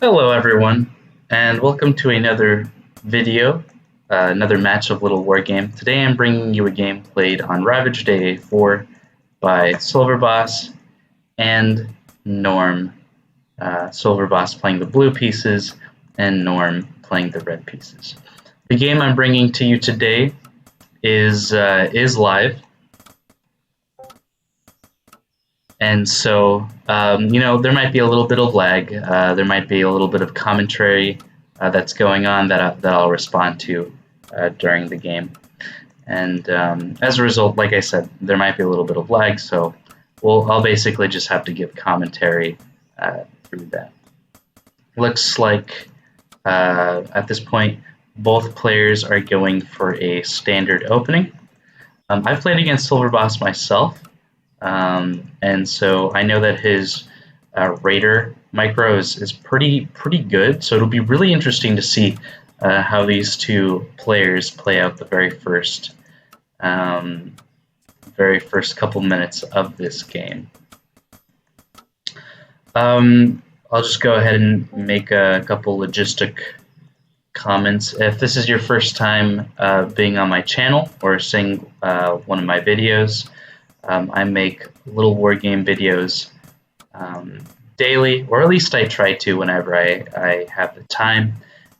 Hello everyone, and welcome to another video, another match of Littlewargame. Today I'm bringing you a game played on Ravaged AA4 by silverboss and NorM. Silverboss playing the blue pieces and NorM playing the red pieces. The game I'm bringing to you today is live, and so there might be a little bit of lag. There might be a little bit of commentary that's going on that I'll respond to during the game. And as a result, like I said, there might be a little bit of lag, so I'll basically just have to give commentary through that. Looks like at this point, both players are going for a standard opening. I've played against silverboss myself, and so I know that his RAIDER micro is pretty good. So it'll be really interesting to see how these two players play out the very first couple minutes of this game. I'll just go ahead and make a couple logistic comments. If this is your first time being on my channel or seeing one of my videos, I make Littlewargame videos daily, or at least I try to whenever I have the time.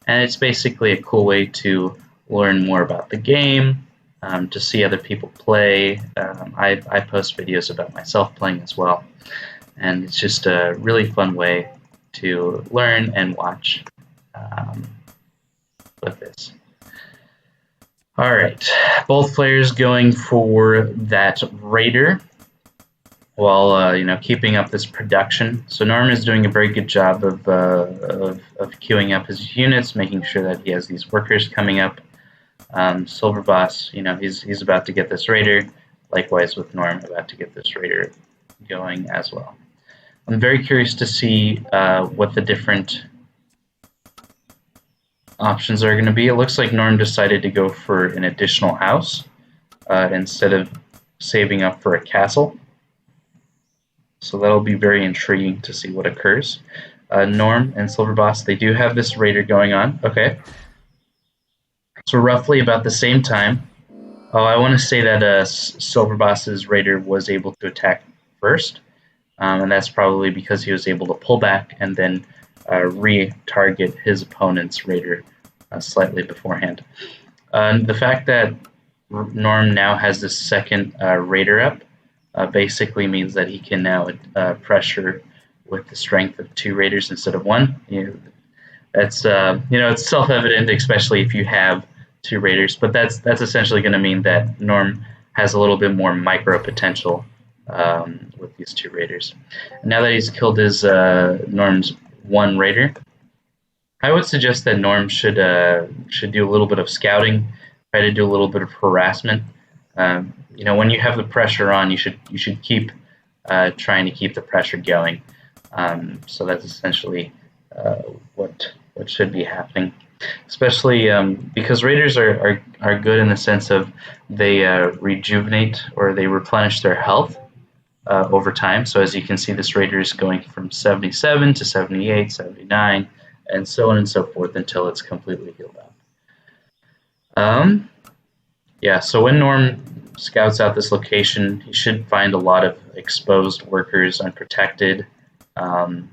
And it's basically a cool way to learn more about the game, to see other people play. I post videos about myself playing as well. And it's just a really fun way to learn and watch with this. All right, both players going for that RAIDER while keeping up this production. So NorM is doing a very good job of queuing up his units, making sure that he has these workers coming up. silverboss, he's about to get this RAIDER. Likewise with NorM, about to get this RAIDER going as well. I'm very curious to see what the different options are going to be. It looks like NorM decided to go for an additional house instead of saving up for a castle. So that'll be very intriguing to see what occurs. NorM and silverboss, they do have this RAIDER going on. Okay. So roughly about the same time. Oh, I want to say that silverboss's RAIDER was able to attack first. And that's probably because he was able to pull back and then re-target his opponent's RAIDER slightly beforehand. The fact that NorM now has this second RAIDER up basically means that he can now pressure with the strength of 2 RAIDERs instead of 1. That's it's self-evident, especially if you have 2 RAIDERs. But that's essentially going to mean that NorM has a little bit more micro potential with these 2 RAIDERs. Now that he's killed his NorM's 1 RAIDER, I would suggest that NorM should do a little bit of scouting, try to do a little bit of harassment. When you have the pressure on, you should keep trying to keep the pressure going. So that's essentially what should be happening. Especially because RAIDERs are good in the sense of they rejuvenate or they replenish their health over time. So as you can see, this RAIDER is going from 77 to 78, 79, and so on and so forth until it's completely healed up. Yeah, so when NorM scouts out this location, he should find a lot of exposed workers, unprotected, and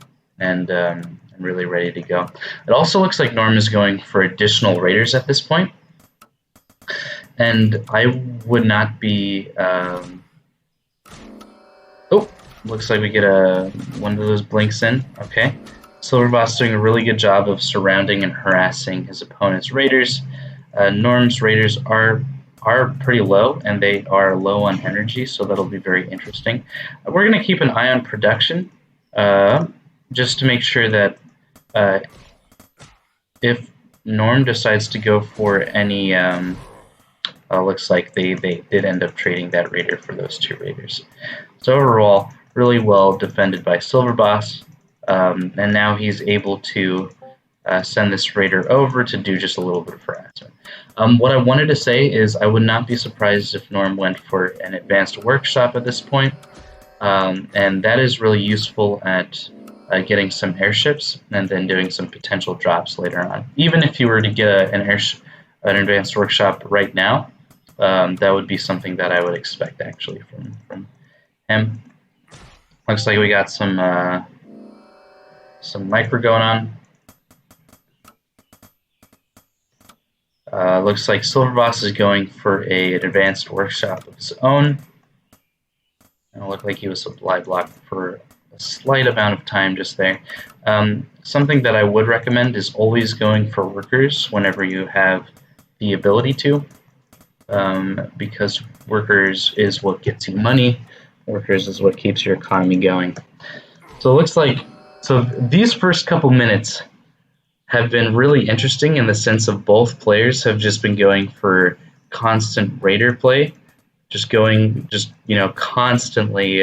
really ready to go. It also looks like NorM is going for additional RAIDERs at this point, and I would not be. Oh, looks like we get one of those blinks in. Okay, silverboss doing a really good job of surrounding and harassing his opponent's RAIDERs. NorM's RAIDERs are pretty low, and they are low on energy, so that'll be very interesting. We're going to keep an eye on production, just to make sure that if NorM decides to go for any, looks like they did end up trading that RAIDER for those 2 RAIDERs. So overall, really well defended by silverboss, and now he's able to send this RAIDER over to do just a little bit of harassment. What I wanted to say is I would not be surprised if NorM went for an advanced workshop at this point, and that is really useful at getting some airships and then doing some potential drops later on. Even if you were to get an advanced workshop right now, that would be something that I would expect actually from him. Looks like we got some micro going on. Looks like silverboss is going for an advanced workshop of his own. And it looked like he was supply blocked for a slight amount of time just there. Something that I would recommend is always going for workers whenever you have the ability to, because workers is what gets you money. Workers is what keeps your economy going. So it looks like these first couple minutes have been really interesting in the sense of both players have just been going for constant raider play, just constantly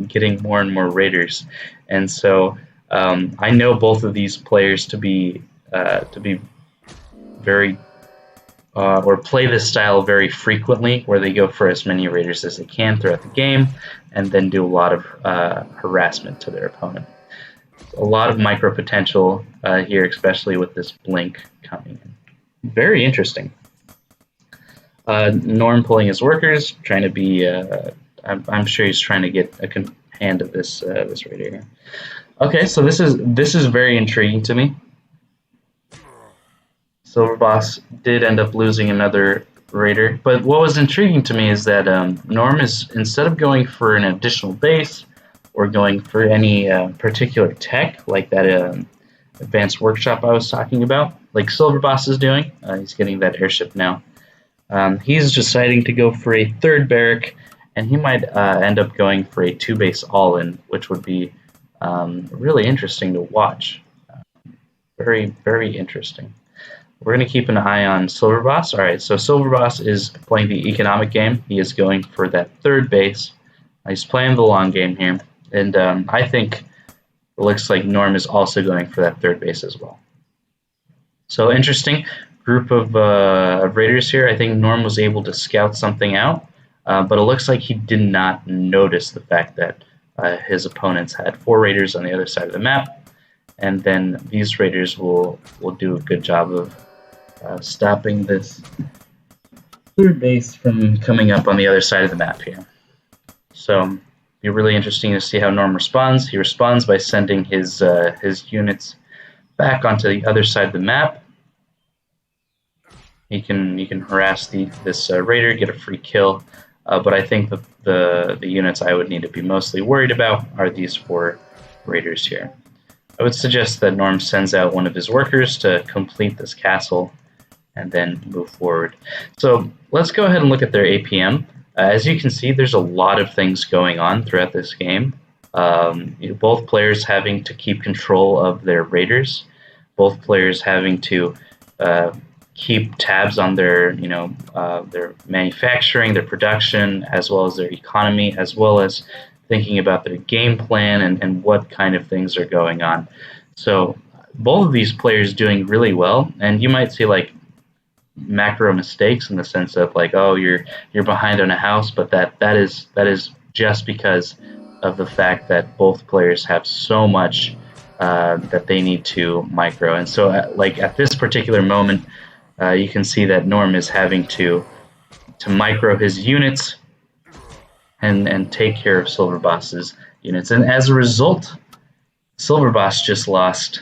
getting more and more raiders, and so I know both of these players to be very or play this style very frequently, where they go for as many raiders as they can throughout the game, and then do a lot of harassment to their opponent. A lot of micro potential here, especially with this blink coming in. Very interesting. NorM pulling his workers, trying to be. I'm sure he's trying to get a hand of this raider here. Okay, so this is very intriguing to me. silverboss did end up losing another raider, but what was intriguing to me is that NorM is, instead of going for an additional base or going for any particular tech like that advanced workshop I was talking about, like silverboss is doing, he's getting that airship now. He's deciding to go for a third barrack, and he might end up going for a 2-base all-in, which would be really interesting to watch. Very, very interesting. We're going to keep an eye on silverboss. All right, so silverboss is playing the economic game. He is going for that third base. He's playing the long game here, and I think it looks like NorM is also going for that third base as well. So interesting group of raiders here. I think NorM was able to scout something out, but it looks like he did not notice the fact that his opponents had 4 raiders on the other side of the map, and then these raiders will do a good job of stopping this third base from coming up on the other side of the map here. So it'll be really interesting to see how NorM responds. He responds by sending his units back onto the other side of the map. He can harass this raider, get a free kill, but I think the units I would need to be mostly worried about are these 4 raiders here. I would suggest that NorM sends out one of his workers to complete this castle and then move forward. So let's go ahead and look at their APM. As you can see, there's a lot of things going on throughout this game. Both players having to keep control of their raiders, both players having to keep tabs on their manufacturing, their production, as well as their economy, as well as thinking about their game plan and what kind of things are going on. So both of these players doing really well, and you might see like macro mistakes in the sense of like, oh, you're behind on a house, but that is just because of the fact that both players have so much that they need to micro. And so like at this particular moment, you can see that NorM is having to micro his units and take care of silverboss's units, and as a result, silverboss just lost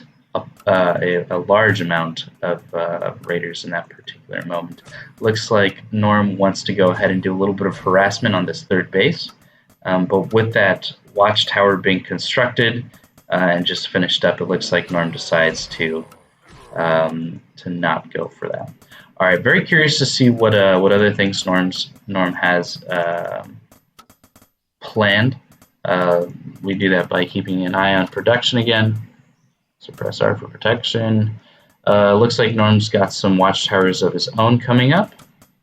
a large amount of raiders in that particular moment. Looks like NorM wants to go ahead and do a little bit of harassment on this third base, but with that watchtower being constructed and just finished up, it looks like NorM decides to not go for that. All right, very curious to see what other things NorM has planned. We do that by keeping an eye on production again. Suppress R for protection. Looks like NorM's got some watchtowers of his own coming up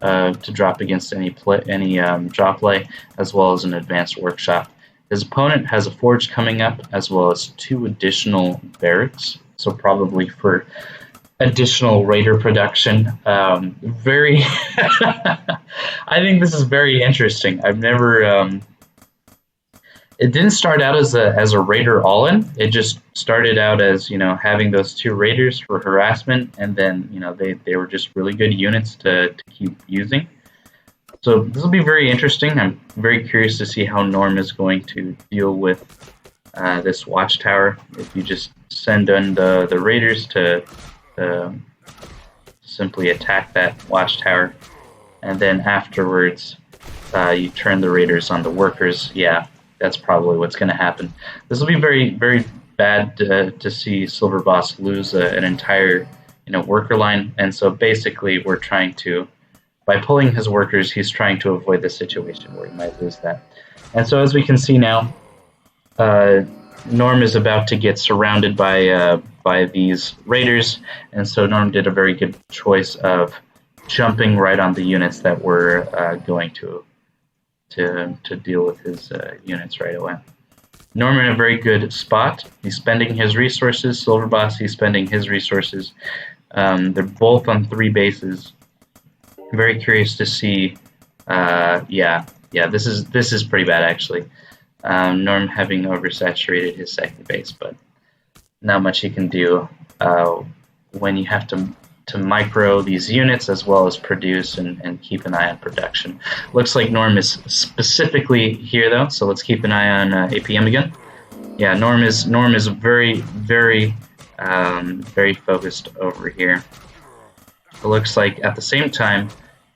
to drop against any drop play, as well as an advanced workshop. His opponent has a forge coming up, as well as 2 additional barracks, so probably for additional raider production. Very, I think this is very interesting. I've never. It didn't start out as a raider all-in. It just started out as, having those two raiders for harassment, and then they were just really good units to keep using. So this will be very interesting. I'm very curious to see how NorM is going to deal with this watchtower. If you just send in the raiders to simply attack that watchtower, and then afterwards you turn the raiders on the workers, yeah, that's probably what's going to happen. This will be very, very bad to see silverboss lose an entire worker line, and so basically we're trying to, by pulling his workers, he's trying to avoid the situation where he might lose that. And so as we can see now, NorM is about to get surrounded by these raiders, and so NorM did a very good choice of jumping right on the units that were going to deal with his units right away. NorM in a very good spot. He's spending his resources. Silverboss, he's spending his resources. They're both on 3 bases. Very curious to see. Yeah, this is pretty bad actually. NorM having oversaturated his second base, but not much you can do when you have to micro these units as well as produce and keep an eye on production. Looks like NorM is specifically here though, so let's keep an eye on APM again. Yeah, NorM is very, very, very focused over here. It looks like at the same time,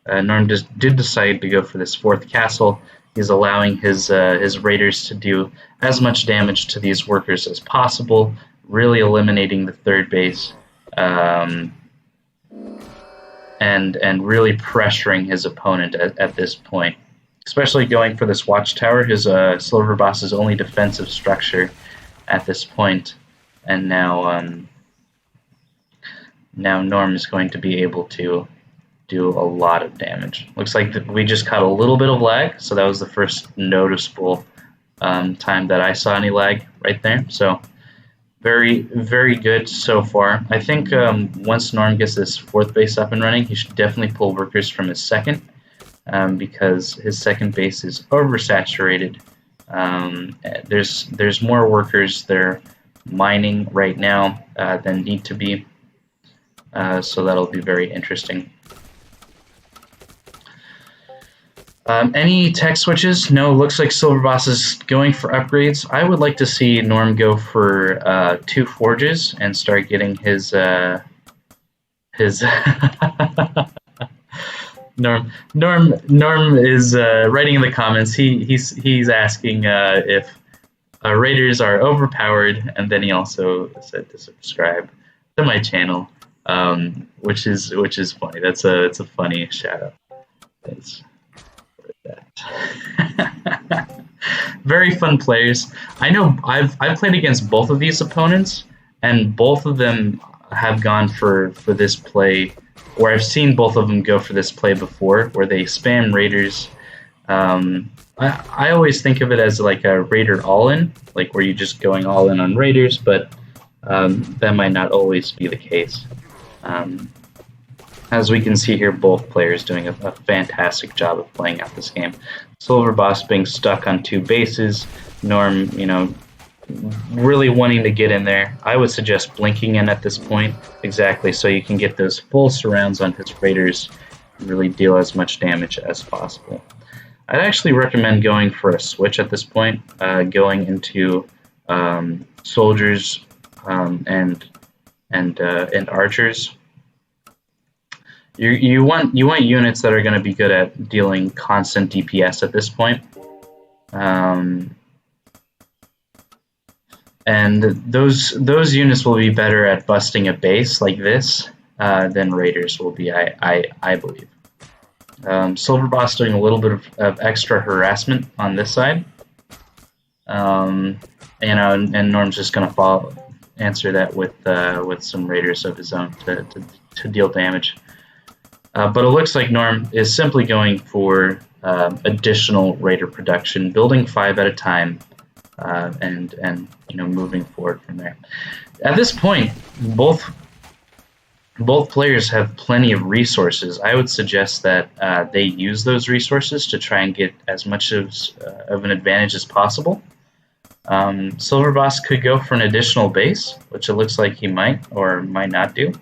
NorM did decide to go for this 4th castle. He's allowing his raiders to do as much damage to these workers as possible, really eliminating the 3rd base, and really pressuring his opponent at this point. Especially going for this watchtower, his silverboss's only defensive structure at this point, and now NorM is going to be able to do a lot of damage. Looks like we just caught a little bit of lag, so that was the first noticeable time that I saw any lag right there. So very, very good so far. I think once NorM gets this 4th base up and running, he should definitely pull workers from his 2nd, because his 2nd base is oversaturated. There's more workers there mining right now than need to be, so that'll be very interesting. Any tech switches? No, looks like Silverboss is going for upgrades. I would like to see NorM go for 2 forges and start getting his NorM is writing in the comments. He's asking if raiders are overpowered, and then he also said to subscribe to my channel, which is funny. It's a funny shout out. Thanks. Very fun players. I know I've played against both of these opponents, and both of them have gone for this play, or I've seen both of them go for this play before, where they spam raiders. I always think of it as like a raider all-in, like where you're just going all in on raiders, but that might not always be the case. As we can see here, both players doing a fantastic job of playing out this game. Silverboss being stuck on 2 bases, NorM, really wanting to get in there. I would suggest blinking in at this point, exactly, so you can get those full surrounds on his raiders and really deal as much damage as possible. I'd actually recommend going for a switch at this point, going into soldiers and archers. You want units that are going to be good at dealing constant DPS at this point, and those units will be better at busting a base like this than raiders will be. I believe. Silverboss doing a little bit of extra harassment on this side, and NorM's just going to answer that with some raiders of his own to deal damage. But it looks like NorM is simply going for additional raider production, building 5 at a time, and moving forward from there. At this point, both players have plenty of resources. I would suggest that they use those resources to try and get as much of an advantage as possible. Silverboss could go for an additional base, which it looks like he might or might not do.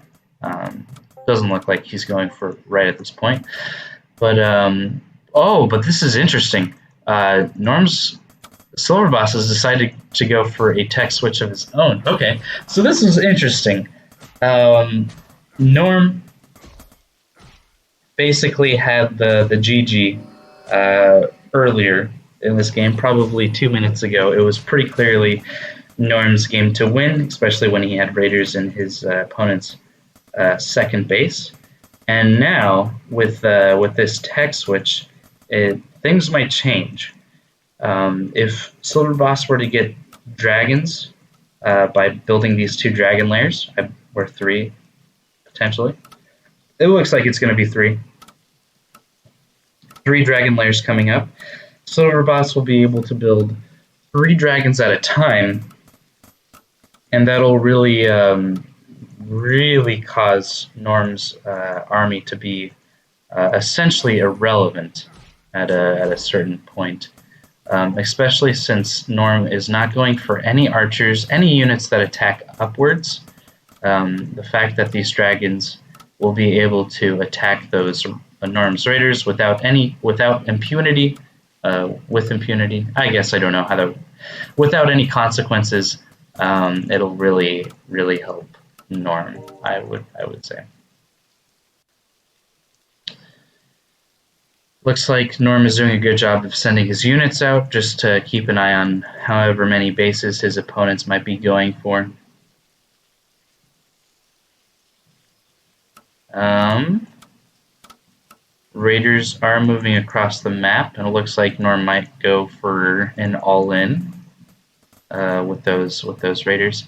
Doesn't look like he's going for right at this point. But oh, but this is interesting. NorM's Silverboss has decided to go for a tech switch of his own. Okay, so this is interesting. NorM basically had the GG earlier in this game, probably 2 minutes ago. It was pretty clearly NorM's game to win, especially when he had Raiders in his opponent's second base. And now, with this tech switch, things might change. If Silverboss were to get dragons by building these 2 dragon layers, or 3, potentially, it looks like it's going to be 3. 3 dragon layers coming up. Silverboss will be able to build 3 dragons at a time, and that'll really, really cause NorM's army to be essentially irrelevant at a certain point. Especially since NorM is not going for any archers, any units that attack upwards. The fact that these dragons will be able to attack those NorM's raiders without impunity. With impunity, I guess I don't know how to. Without any consequences, it'll really, really help NorM. I would say. Looks like NorM is doing a good job of sending his units out just to keep an eye on however many bases his opponents might be going for. Raiders are moving across the map, and it looks like NorM might go for an all-in with those Raiders.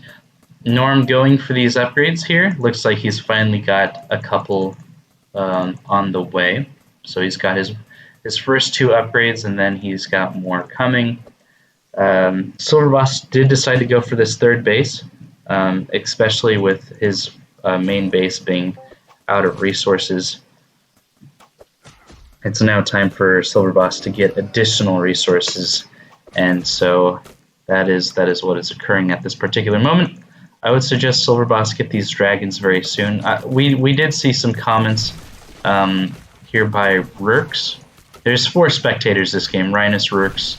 NorM going for these upgrades here. Looks like he's finally got a couple on the way. So he's got his first 2 upgrades, and then he's got more coming. Silverboss did decide to go for this 3rd base, especially with his main base being out of resources. It's now time for Silverboss to get additional resources, and so that is what is occurring at this particular moment. I would suggest Silverboss get these dragons very soon. We did see some comments here by Rurks. There's 4 spectators this game, Rhinus, Rurks,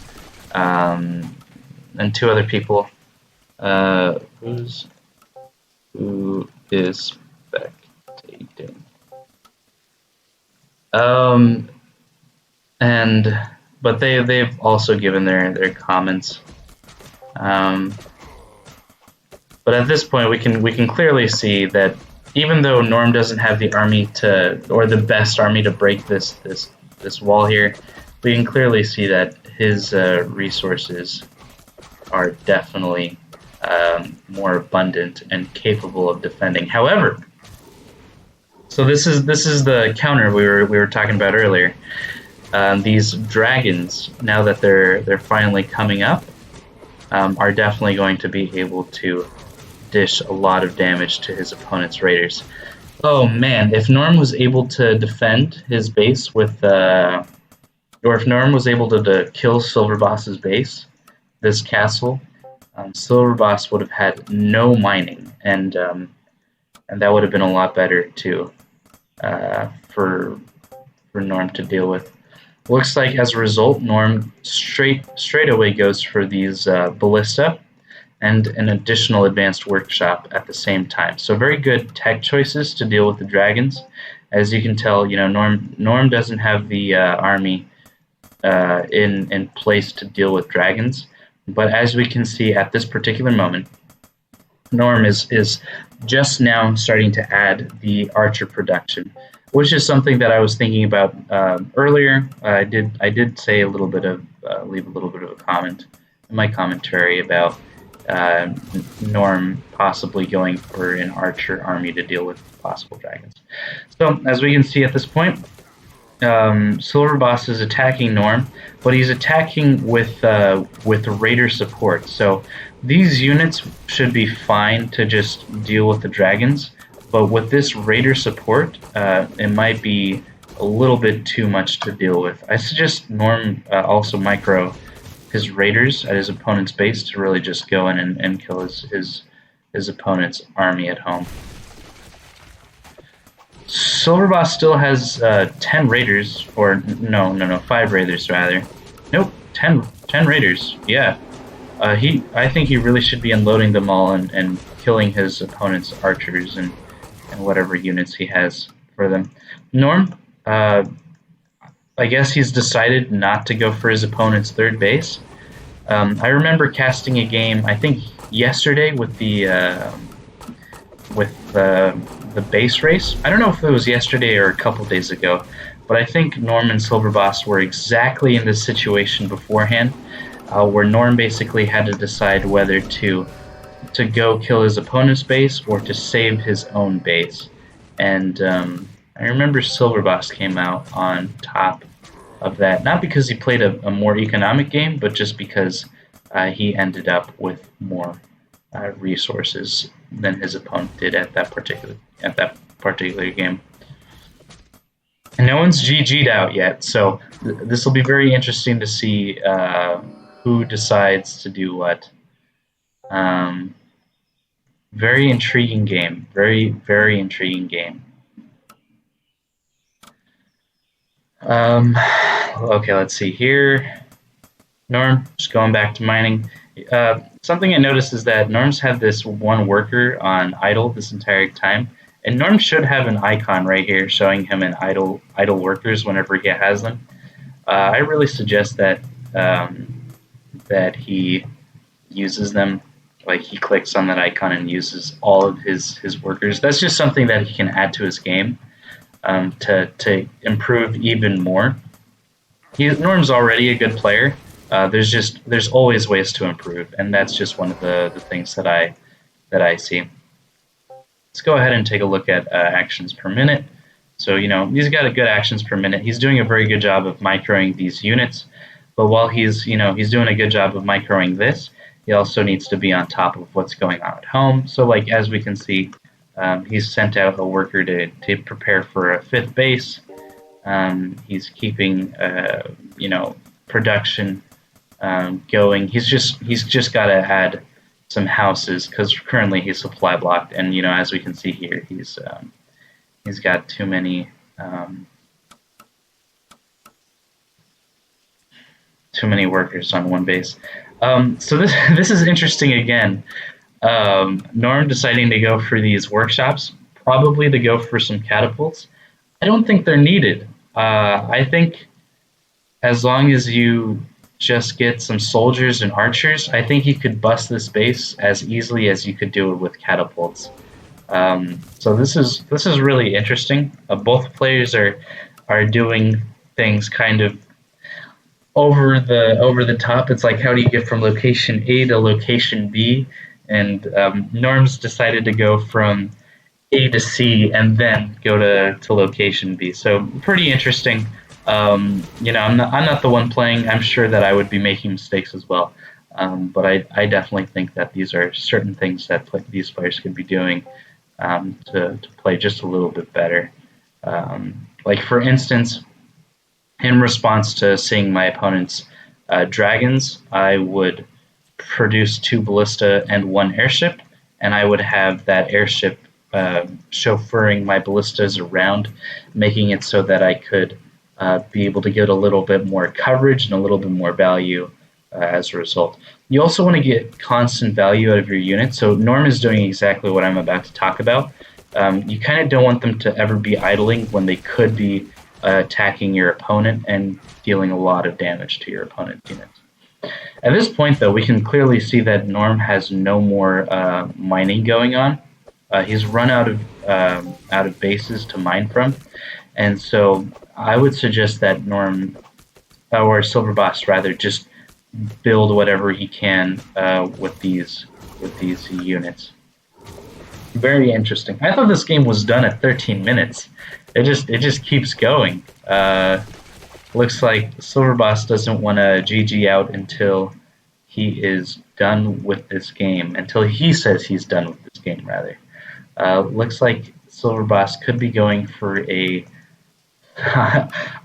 and 2 other people. Who is spectating? But they've also given their comments. But at this point, we can clearly see that even though NorM doesn't have the army or the best army to break this wall here, we can clearly see that his resources are definitely more abundant and capable of defending. However, so this is the counter we were talking about earlier. These dragons, now that they're finally coming up, are definitely going to be able to dish a lot of damage to his opponent's raiders. Oh man, if NorM was able to defend his base with, or if NorM was able to kill Silverboss's base, this castle, Silverboss would have had no mining, and that would have been a lot better too for NorM to deal with. Looks like as a result, NorM straight away goes for these ballista and an additional advanced workshop at the same time. So very good tech choices to deal with the dragons. As you can tell, NorM doesn't have the army in place to deal with dragons. But as we can see at this particular moment, NorM is just now starting to add the archer production, which is something that I was thinking about earlier. I did say a little bit of leave a little bit of a comment in my commentary about NorM possibly going for an archer army to deal with possible dragons. So as we can see at this point, Silverboss is attacking NorM, but he's attacking with Raider support. So these units should be fine to just deal with the dragons, but with this Raider support, it might be a little bit too much to deal with. I suggest NorM also micro his raiders at his opponent's base to really just go in and kill his opponent's army at home. Silverboss still has 10 raiders, or no, 5 raiders rather. Nope, 10 raiders. Yeah, I think he really should be unloading them all and killing his opponent's archers and whatever units he has for them. NorM, I guess he's decided not to go for his opponent's third base. I remember casting a game, I think yesterday with the base race. I don't know if it was yesterday or a couple days ago, but I think NorM and silverboss were exactly in this situation beforehand, where NorM basically had to decide whether to go kill his opponent's base or to save his own base. And I remember silverboss came out on top of that, not because he played a more economic game, but just because he ended up with more resources than his opponent did at that particular game. And no one's GG'd out yet, so this will be very interesting to see who decides to do what. Very intriguing game. Very intriguing game. Okay, let's see here. NorM, just going back to mining. Something I noticed is that NorM's had this one worker on idle this entire time, and NorM should have an icon right here showing him in idle workers whenever he has them. I really suggest that that he uses them, like he clicks on that icon and uses all of his workers. That's just something that he can add to his game to improve even more. NorM's already a good player. There's always ways to improve, and that's just one of the things that I see. Let's go ahead and take a look at actions per minute. So he's got a good actions per minute. He's doing a very good job of microing these units, but while he's doing a good job of microing this, he also needs to be on top of what's going on at home. So like as we can see, he's sent out a worker to prepare for a 5th base. He's keeping production going. He's just got to add some houses because currently he's supply blocked, and as we can see here, he's got too many workers on one base. So this is interesting again. NorM deciding to go for these workshops, probably to go for some catapults. I don't think they're needed. I think as long as you just get some soldiers and archers, I think you could bust this base as easily as you could do it with catapults. So this is really interesting. Both players are doing things kind of over the top. It's like, how do you get from location A to location B? And NorM's decided to go from A to C and then go to location B. So pretty interesting. I'm not the one playing. I'm sure that I would be making mistakes as well. But I definitely think that these are certain things that these players could be doing to play just a little bit better. Like for instance, in response to seeing my opponent's dragons, I would produce 2 ballista and 1 airship, and I would have that airship chauffeuring my ballistas around, making it so that I could be able to get a little bit more coverage and a little bit more value as a result. You also want to get constant value out of your units, so NorM is doing exactly what I'm about to talk about. You kind of don't want them to ever be idling when they could be attacking your opponent and dealing a lot of damage to your opponent's units. At this point, though, we can clearly see that NorM has no more mining going on. He's run out of bases to mine from, and so I would suggest that NorM, or silverboss rather, just build whatever he can with these units. Very interesting. I thought this game was done at 13 minutes. It just keeps going. Looks like silverboss doesn't want to GG out until he is done with this game. Until he says he's done with this game, rather. Looks like silverboss could be going for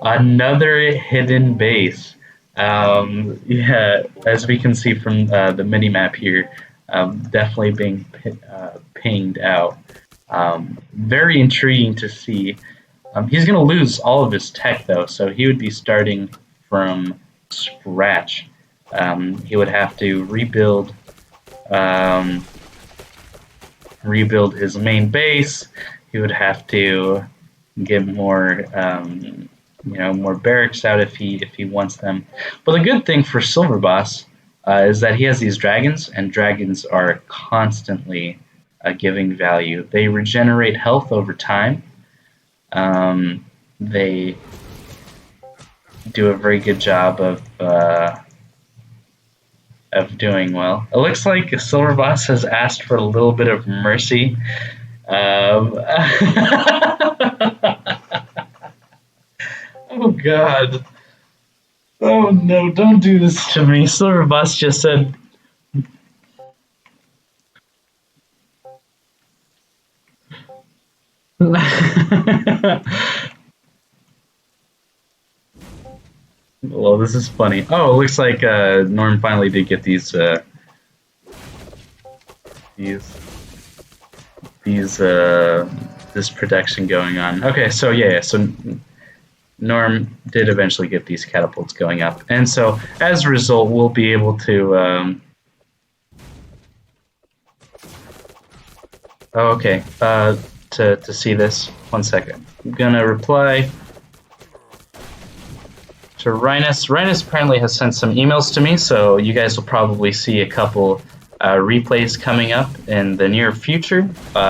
another hidden base. Yeah, as we can see from the mini map here, definitely being pinged out. Very intriguing to see. He's going to lose all of his tech though, so he would be starting from scratch. He would have to um, rebuild his main base. He would have to get more, more barracks out if he wants them. But the good thing for silverboss is that he has these dragons, and dragons are constantly giving value. They regenerate health over time. They do a very good job of doing well. It looks like silverboss has asked for a little bit of mercy. Oh God. Oh no, don't do this to me. Silverboss just said. Well, this is funny. Oh, it looks like NorM finally did get these this protection going on. Okay, so yeah, so NorM did eventually get these catapults going up, and so as a result, we'll be able to. Oh, okay. To see this, 1 second. I'm gonna reply to Rhinus. Rhinus apparently has sent some emails to me, so you guys will probably see a couple replays coming up in the near future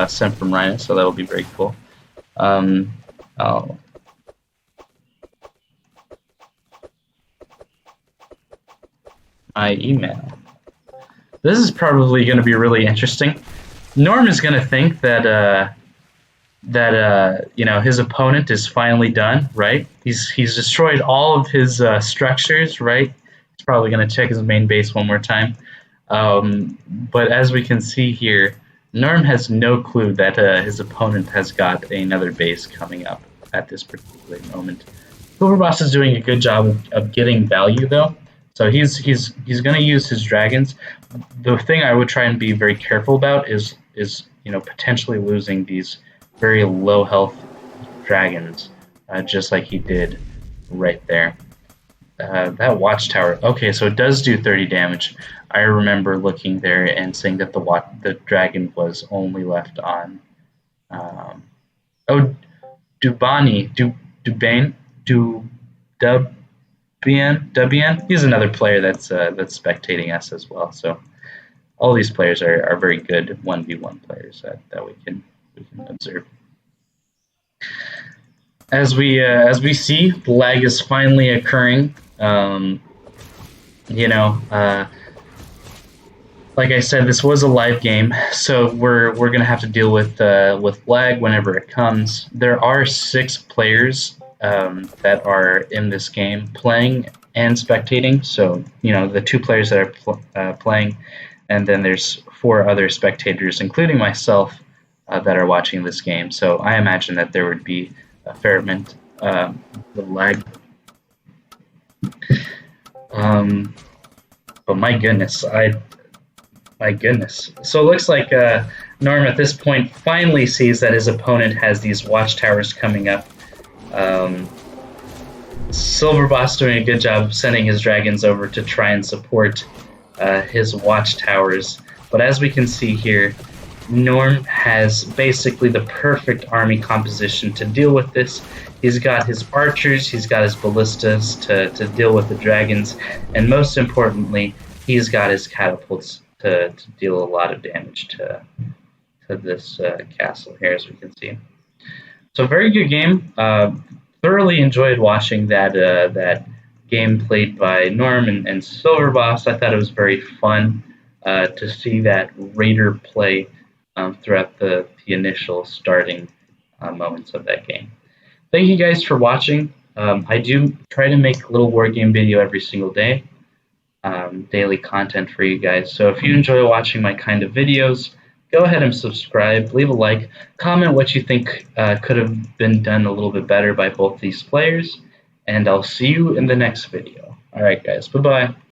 sent from Rhinus, so that'll be very cool. My email. This is probably going to be really interesting. NorM is going to think that his opponent is finally done, right? He's destroyed all of his structures, right? He's probably going to check his main base one more time. But as we can see here, NorM has no clue that his opponent has got another base coming up at this particular moment. Silverboss is doing a good job of getting value though, so he's going to use his dragons. The thing I would try and be very careful about is potentially losing these very low health dragons, just like he did right there. That watchtower. Okay, so it does do 30 damage. I remember looking there and saying that the dragon was only left on. Dubian. He's another player that's spectating us as well. So all these players are very good 1v1 players that we can observe. As we see, the lag is finally occurring. Like I said, this was a live game, so we're gonna have to deal with lag whenever it comes. There are 6 players that are in this game playing and spectating. So the 2 players that are playing, and then there's 4 other spectators, including myself, that are watching this game. So I imagine that there would be a fair amount of lag. But my goodness, so it looks like NorM at this point finally sees that his opponent has these watchtowers coming up. Silverboss doing a good job of sending his dragons over to try and support his watchtowers. But as we can see here, NorM has basically the perfect army composition to deal with this. He's got his archers, he's got his ballistas to deal with the dragons, and most importantly, he's got his catapults to deal a lot of damage to this castle here, as we can see. So very good game. Thoroughly enjoyed watching that game played by NorM and Silverboss. I thought it was very fun to see that RAIDER play throughout the initial starting moments of that game. Thank you guys for watching. I do try to make a Littlewargame video every single day, daily content for you guys. So if you enjoy watching my kind of videos, go ahead and subscribe, leave a like, comment what you think could have been done a little bit better by both these players, and I'll see you in the next video. Alright guys, bye-bye.